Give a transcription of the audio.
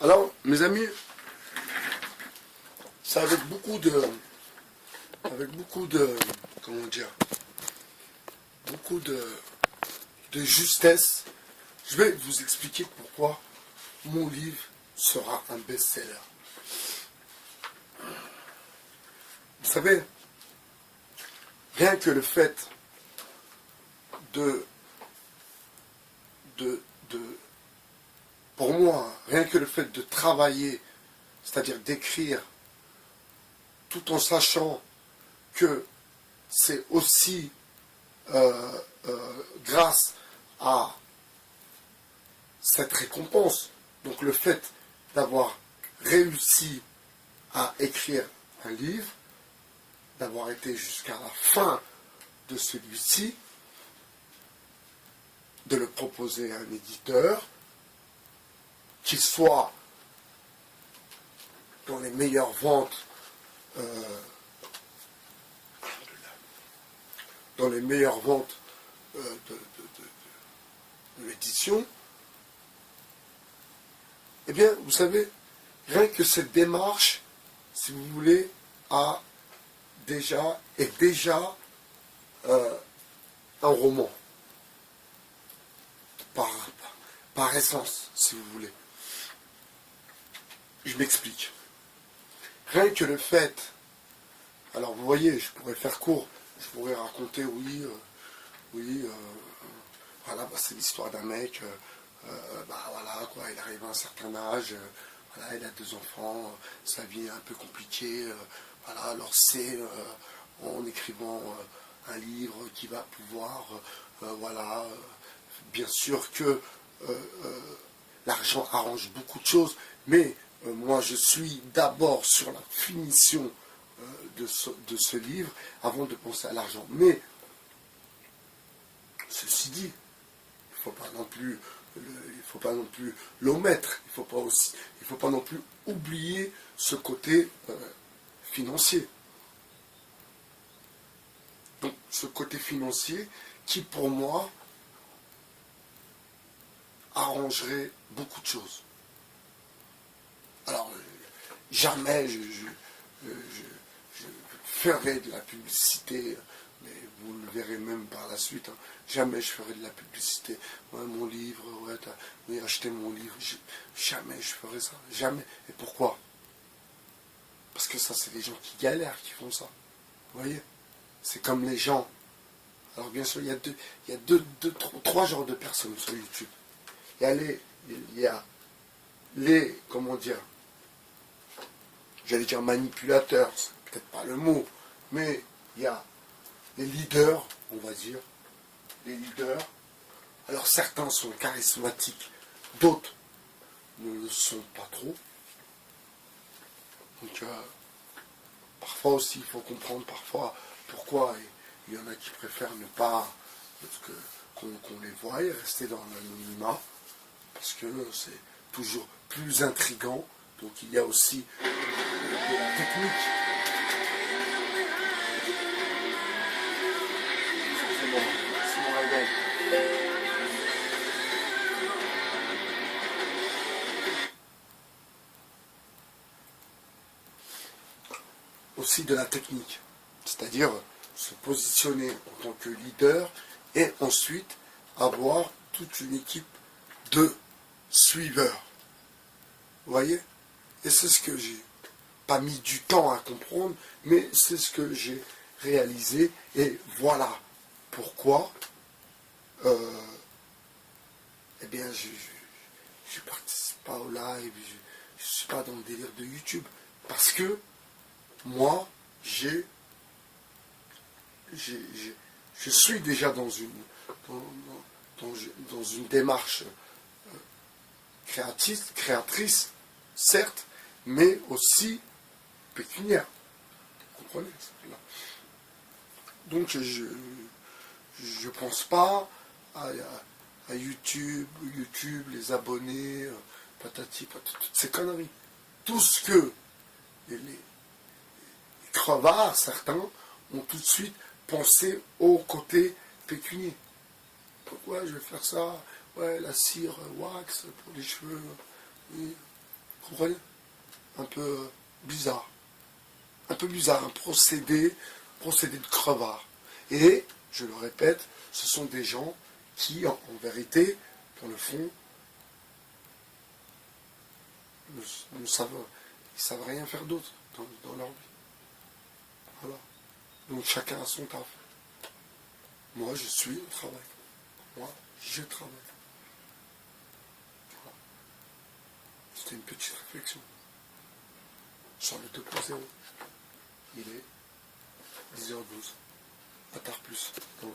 Alors, mes amis, c'est avec beaucoup de, comment dire, beaucoup de justesse, je vais vous expliquer pourquoi mon livre sera un best-seller. Vous savez, rien que le fait pour moi, rien que le fait de travailler, c'est-à-dire d'écrire, tout en sachant que c'est aussi grâce à cette récompense, donc le fait d'avoir réussi à écrire un livre, d'avoir été jusqu'à la fin de celui-ci, de le proposer à un éditeur, qu'il soit dans les meilleures ventes, de l'édition, eh bien, vous savez, rien que cette démarche, si vous voulez, est déjà un roman, par essence, si vous voulez. Je m'explique. Rien que le fait, alors vous voyez, je pourrais faire court, je pourrais raconter, voilà, bah, c'est l'histoire d'un mec, voilà, quoi, il arrive à un certain âge, voilà, il a 2 enfants, sa vie est un peu compliquée, voilà, alors c'est en écrivant un livre qui va pouvoir, voilà, bien sûr que l'argent arrange beaucoup de choses, mais moi je suis d'abord sur la finition de ce livre avant de penser à l'argent. Mais ceci dit, il ne faut pas non plus l'omettre, il ne faut pas non plus oublier ce côté financier. Donc ce côté financier qui pour moi arrangerait beaucoup de choses. Alors jamais je ferai de la publicité, mais vous le verrez même par la suite, hein. Jamais je ferai de la publicité. Ouais, mon livre, ouais, oui, achetez mon livre. Jamais je ferai ça. Jamais. Et pourquoi? Parce que ça, c'est les gens qui galèrent qui font ça. Vous voyez? C'est comme les gens. Alors bien sûr, il y a trois genres de personnes sur YouTube. Il y a les comment dire, j'allais dire manipulateurs, c'est peut-être pas le mot, mais il y a les leaders, on va dire, les leaders. Alors certains sont charismatiques, d'autres ne le sont pas trop. Donc parfois aussi, il faut comprendre parfois pourquoi il y en a qui préfèrent ne pas qu'on les voie et rester dans l'anonymat, parce que c'est toujours plus intriguant. Donc il y a aussi de la technique. C'est mon réveil. Aussi de la technique, c'est-à-dire se positionner en tant que leader et ensuite avoir toute une équipe de suiveurs. Vous voyez? Et c'est ce que j'ai pas mis du temps à comprendre, mais c'est ce que j'ai réalisé. Et voilà pourquoi eh bien, je participe pas au live, je suis pas dans le délire de YouTube. Parce que moi, je suis déjà dans une démarche créatrice, certes, mais aussi pécuniaire. Vous comprenez? Donc je pense pas à YouTube, les abonnés, patati, toutes ces conneries. Tout ce que les crevards, certains, ont tout de suite pensé au côté pécunier. Pourquoi je vais faire ça? Ouais, la cire wax pour les cheveux. Oui. Vous comprenez? Un peu bizarre. Un peu bizarre, un procédé de crevard. Et, je le répète, ce sont des gens qui, en vérité, dans le fond, ne savent rien faire d'autre dans leur vie. Voilà. Donc chacun a son taf. Moi, je suis au travail. Moi, je travaille. Voilà. C'était une petite réflexion sur le 2.0. Il est 10h12. À tard plus.